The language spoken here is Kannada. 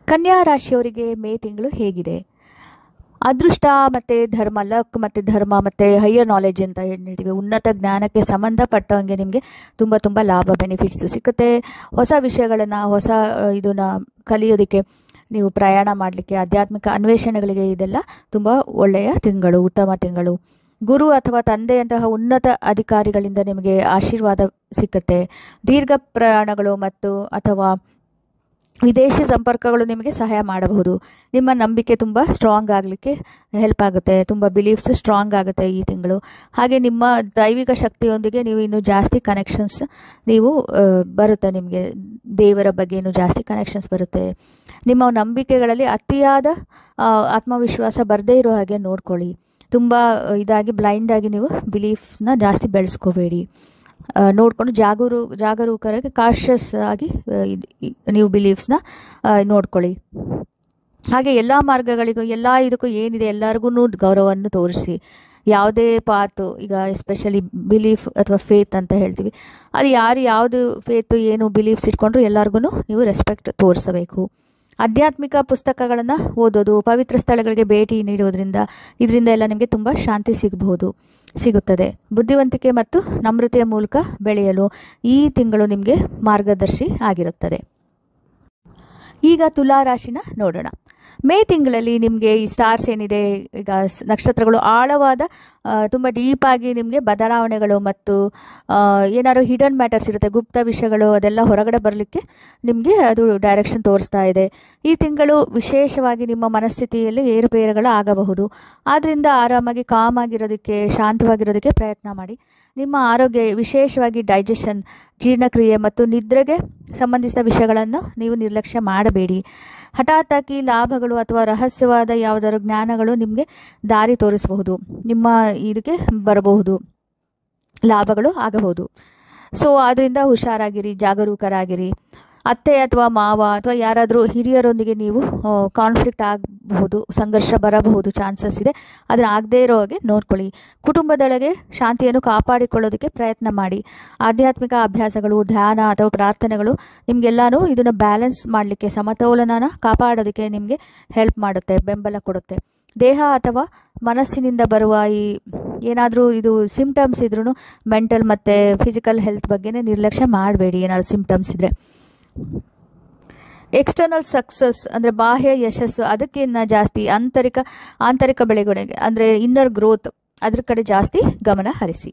ಕನ್ಯಾ ರಾಶಿಯವರಿಗೆ ಮೇ ತಿಂಗಳು ಹೇಗಿದೆ? ಅದೃಷ್ಟ ಮತ್ತು ಧರ್ಮ, ಲಕ್ ಮತ್ತು ಧರ್ಮ ಮತ್ತು ಹೈಯರ್ ನಾಲೆಜ್ ಅಂತ ಹೇಳ್ತೀವಿ. ಉನ್ನತ ಜ್ಞಾನಕ್ಕೆ ಸಂಬಂಧಪಟ್ಟಂಗೆ ನಿಮಗೆ ತುಂಬ ಲಾಭ ಬೆನಿಫಿಟ್ಸ್ ಸಿಗುತ್ತೆ. ಹೊಸ ವಿಷಯಗಳನ್ನು ಇದನ್ನು ಕಲಿಯೋದಕ್ಕೆ, ನೀವು ಪ್ರಯಾಣ ಮಾಡಲಿಕ್ಕೆ, ಆಧ್ಯಾತ್ಮಿಕ ಅನ್ವೇಷಣೆಗಳಿಗೆ ಇದೆಲ್ಲ ತುಂಬ ಒಳ್ಳೆಯ ತಿಂಗಳು, ಉತ್ತಮ ತಿಂಗಳು. ಗುರು ಅಥವಾ ತಂದೆಯಂತಹ ಉನ್ನತ ಅಧಿಕಾರಿಗಳಿಂದ ನಿಮಗೆ ಆಶೀರ್ವಾದ ಸಿಕ್ಕುತ್ತೆ. ದೀರ್ಘ ಪ್ರಯಾಣಗಳು ಅಥವಾ ವಿದೇಶಿ ಸಂಪರ್ಕಗಳು ನಿಮಗೆ ಸಹಾಯ ಮಾಡಬಹುದು. ನಿಮ್ಮ ನಂಬಿಕೆ ತುಂಬ ಸ್ಟ್ರಾಂಗ್ ಆಗಲಿಕ್ಕೆ ಹೆಲ್ಪ್ ಆಗುತ್ತೆ. ತುಂಬ ಬಿಲೀಫ್ಸ್ ಸ್ಟ್ರಾಂಗ್ ಆಗುತ್ತೆ ಈ ತಿಂಗಳು. ಹಾಗೆ ನಿಮ್ಮ ದೈವಿಕ ಶಕ್ತಿಯೊಂದಿಗೆ ನೀವು ಇನ್ನೂ ಜಾಸ್ತಿ ಕನೆಕ್ಷನ್ಸ್ ಬರುತ್ತೆ. ನಿಮಗೆ ದೇವರ ಬಗ್ಗೆ ಇನ್ನೂ ಜಾಸ್ತಿ ಕನೆಕ್ಷನ್ಸ್ ಬರುತ್ತೆ. ನಿಮ್ಮ ನಂಬಿಕೆಗಳಲ್ಲಿ ಅತಿಯಾದ ಆತ್ಮವಿಶ್ವಾಸ ಬರದೇ ಇರೋ ಹಾಗೆ ನೋಡ್ಕೊಳ್ಳಿ. ತುಂಬ ಬ್ಲೈಂಡಾಗಿ ನೀವು ಬಿಲೀಫ್ಸ್ನ ಜಾಸ್ತಿ ಬೆಳೆಸ್ಕೋಬೇಡಿ. ನೋಡಿಕೊಂಡು ಜಾಗರೂಕರಾಗಿ ಕಾಷಸ್ ಆಗಿ ನೀವು ಬಿಲೀಫ್ಸ್ನ ನೋಡ್ಕೊಳ್ಳಿ. ಹಾಗೆ ಎಲ್ಲ ಮಾರ್ಗಗಳಿಗೂ ಇದಕ್ಕೂ ಏನಿದೆ ಎಲ್ಲರಿಗೂ ಗೌರವವನ್ನು ತೋರಿಸಿ. ಯಾವುದೇ ಪಾತು, ಈಗ ಎಸ್ಪೆಷಲಿ ಬಿಲೀಫ್ ಅಥವಾ ಫೇತ್ ಅಂತ ಹೇಳ್ತೀವಿ, ಅದು ಯಾವುದು ಫೇತು ಏನು ಬಿಲೀಫ್ಸ್ ಇಟ್ಕೊಂಡ್ರು ಎಲ್ಲರಿಗೂ ನೀವು ರೆಸ್ಪೆಕ್ಟ್ ತೋರಿಸಬೇಕು. ಆಧ್ಯಾತ್ಮಿಕ ಪುಸ್ತಕಗಳನ್ನು ಓದೋದು, ಪವಿತ್ರ ಸ್ಥಳಗಳಿಗೆ ಭೇಟಿ ನೀಡುವುದರಿಂದ ಇದರಿಂದ ಎಲ್ಲ ನಿಮಗೆ ತುಂಬ ಶಾಂತಿ ಸಿಗುತ್ತದೆ. ಬುದ್ಧಿವಂತಿಕೆ ಮತ್ತು ನಮ್ರತೆಯ ಮೂಲಕ ಬೆಳೆಯಲು ಈ ತಿಂಗಳು ನಿಮಗೆ ಮಾರ್ಗದರ್ಶಿ ಆಗಿರುತ್ತದೆ. ಈಗ ತುಲಾ ರಾಶಿನ ನೋಡೋಣ. ಮೇ ತಿಂಗಳಲ್ಲಿ ನಿಮಗೆ ಈ ಸ್ಟಾರ್ಸ್ ಏನಿದೆ, ಈಗ ನಕ್ಷತ್ರಗಳು ಆಳವಾದ ತುಂಬ ಡೀಪಾಗಿ ನಿಮಗೆ ಬದಲಾವಣೆಗಳು ಮತ್ತು ಏನಾದ್ರು ಹಿಡನ್ ಮ್ಯಾಟರ್ಸ್ ಇರುತ್ತೆ, ಗುಪ್ತ ವಿಷಯಗಳು, ಅದೆಲ್ಲ ಹೊರಗಡೆ ಬರಲಿಕ್ಕೆ ನಿಮಗೆ ಅದು ಡೈರೆಕ್ಷನ್ ತೋರಿಸ್ತಾ ಇದೆ. ಈ ತಿಂಗಳು ವಿಶೇಷವಾಗಿ ನಿಮ್ಮ ಮನಸ್ಥಿತಿಯಲ್ಲಿ ಏರುಪೇರುಗಳು ಆಗಬಹುದು. ಆದ್ದರಿಂದ ಆರಾಮಾಗಿ ಕಾಮಾಗಿರೋದಕ್ಕೆ, ಶಾಂತವಾಗಿರೋದಕ್ಕೆ ಪ್ರಯತ್ನ ಮಾಡಿ. ನಿಮ್ಮ ಆರೋಗ್ಯ, ವಿಶೇಷವಾಗಿ ಡೈಜೆಷನ್, ಜೀರ್ಣಕ್ರಿಯೆ ಮತ್ತು ನಿದ್ರೆಗೆ ಸಂಬಂಧಿಸಿದ ವಿಷಯಗಳನ್ನು ನೀವು ನಿರ್ಲಕ್ಷ್ಯ ಮಾಡಬೇಡಿ. ಹಠಾತ್ತಾಗಿ ಲಾಭಗಳು ಅಥವಾ ರಹಸ್ಯವಾದ ಯಾವುದಾದ್ರು ಜ್ಞಾನಗಳು ನಿಮಗೆ ದಾರಿ ತೋರಿಸಬಹುದು. ನಿಮ್ಮ ಇದಕ್ಕೆ ಬರಬಹುದು, ಲಾಭಗಳು ಆಗಬಹುದು. ಸೊ ಆದ್ದರಿಂದ ಹುಷಾರಾಗಿರಿ, ಜಾಗರೂಕರಾಗಿರಿ. ಅತ್ತೆ ಅಥವಾ ಮಾವ ಅಥವಾ ಯಾರಾದರೂ ಹಿರಿಯರೊಂದಿಗೆ ನೀವು ಕಾನ್ಫ್ಲಿಕ್ಟ್ ಆಗಬಹುದು, ಸಂಘರ್ಷ ಬರಬಹುದು, ಚಾನ್ಸಸ್ ಇದೆ. ಅದನ್ನು ಆಗದೇ ಇರೋ ಹಾಗೆ ನೋಡ್ಕೊಳ್ಳಿ. ಕುಟುಂಬದೊಳಗೆ ಶಾಂತಿಯನ್ನು ಕಾಪಾಡಿಕೊಳ್ಳೋದಕ್ಕೆ ಪ್ರಯತ್ನ ಮಾಡಿ. ಆಧ್ಯಾತ್ಮಿಕ ಅಭ್ಯಾಸಗಳು, ಧ್ಯಾನ ಅಥವಾ ಪ್ರಾರ್ಥನೆಗಳು ನಿಮಗೆಲ್ಲನೂ ಇದನ್ನು ಬ್ಯಾಲೆನ್ಸ್ ಮಾಡಲಿಕ್ಕೆ, ಸಮತೋಲನನ ಕಾಪಾಡೋದಕ್ಕೆ ನಿಮಗೆ ಹೆಲ್ಪ್ ಮಾಡುತ್ತೆ, ಬೆಂಬಲ ಕೊಡುತ್ತೆ. ದೇಹ ಅಥವಾ ಮನಸ್ಸಿನಿಂದ ಬರುವ ಏನಾದರೂ ಇದು ಸಿಂಪ್ಟಮ್ಸ್ ಇದ್ರೂ ಮೆಂಟಲ್ ಮತ್ತು ಫಿಸಿಕಲ್ ಹೆಲ್ತ್ ಬಗ್ಗೆನೇ ನಿರ್ಲಕ್ಷ್ಯ ಮಾಡಬೇಡಿ. ಏನಾದರೂ ಸಿಂಪ್ಟಮ್ಸ್ ಇದ್ದರೆ ಎಕ್ಸ್ಟರ್ನಲ್ ಸಕ್ಸಸ್ ಅಂದರೆ ಬಾಹ್ಯ ಯಶಸ್ಸು, ಅದಕ್ಕಿಂತ ಜಾಸ್ತಿ ಆಂತರಿಕ ಬೆಳವಣಿಗೆ ಅಂದರೆ ಇನ್ನರ್ ಗ್ರೋತ್, ಅದ್ರ ಕಡೆ ಜಾಸ್ತಿ ಗಮನ ಹರಿಸಿ.